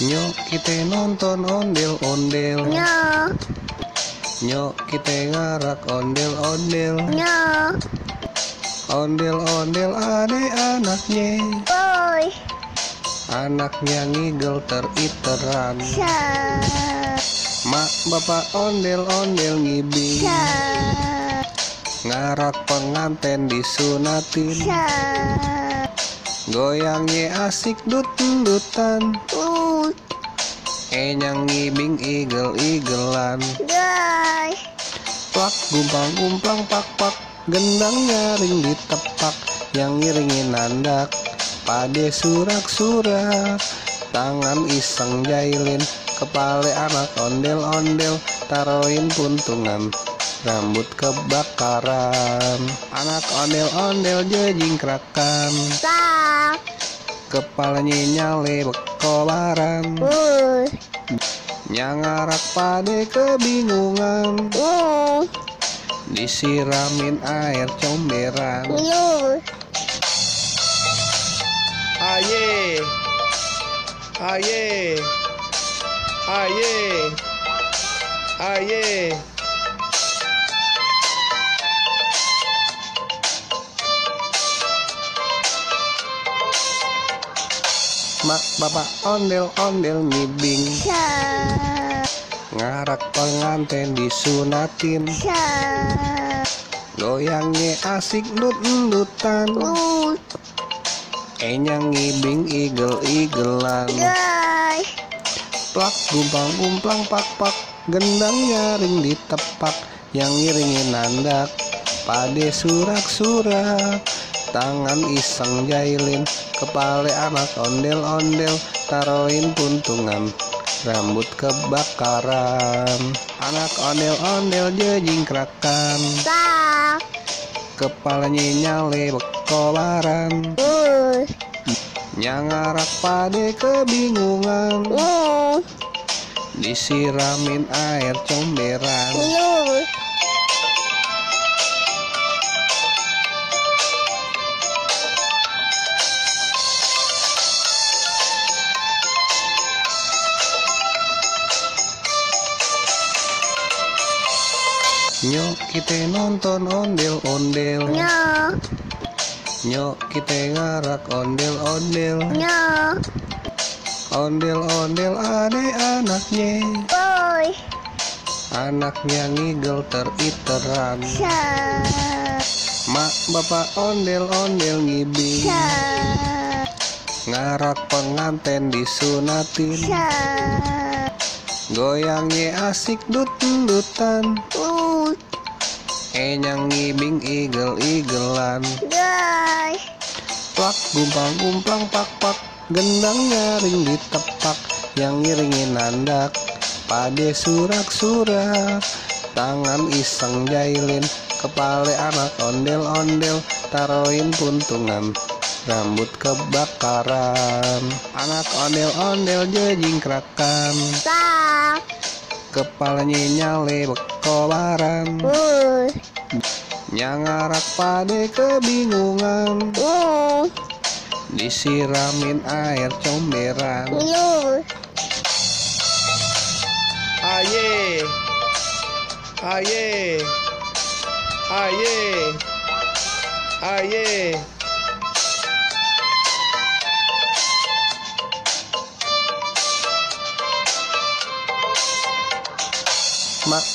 Nyok kita nonton ondel-ondel. Nyok. Nyok kita ngarak ondel-ondel. Nyok. Ondel-ondel ade anaknya. Boy. Anaknya ngigel teriteran. Sa. Mak bapak ondel-ondel ngibing. Sa. Ngarak penganten disunatin. Sa. Goyangnya asik dut-dutan. Enyang ngibing igel-igelan. Guy. Plak gumpang-gumplang pak-pak. Gendang nyaring ditepak. Yang ngiringin nandak pade surak-surak. Tangan iseng jailin. Kepale anak ondel-ondel. Taroin puntungan. Rambut kebakaran. Anak ondel-ondel jejingkrakan. Tak. Kepalanya nyale bekobaran. Nyangarak pade kebingungan. Disiramin air comberan. Aye, aye, aye, aye. Mak bapak ondel-ondel ngibing. Sa. Ngarak penganten disunatin. Sa. Goyangnya asik dut-dutan. Enyang ngibing igel-igelan. Guy. Plak gumpang-gumplang pak-pak. Gendang nyaring ditepak. Yang ngiringin nandak pade surak-surak. Tangan iseng jailin. Kepale anak ondel-ondel. Taroin puntungan. Rambut kebakaran. Anak ondel-ondel jejingkrakan. Tak. Kepalanya nyale bekobaran. Nyangarak pade kebingungan. Disiramin air comberan. Nyok kita nonton ondel-ondel. Nyok. Nyok kita ngarak ondel-ondel. Nyok. Ondel-ondel ade anaknya. Boy. Anaknya ngigel teriteran. Sa. Mak bapak ondel-ondel ngibing. Sa. Ngarak penganten disunatin. Sa. Goyangnya asik dut-dutan. Enyang ngibing igel-igelan. Guy. Plak gumpang-gumplang pak-pak. Gendang nyaring ditepak. Yang ngiringin nandak pade surak-surak. Tangan iseng jailin. Kepale anak ondel-ondel. Taroin puntungan. Rambut kebakaran. Anak ondel-ondel jejingkrakan. Tak. Kepalanya nyale bekobaran. Nyangarak pade kebingungan. Disiramin air comberan. Aye, aye, aye, aye. Mak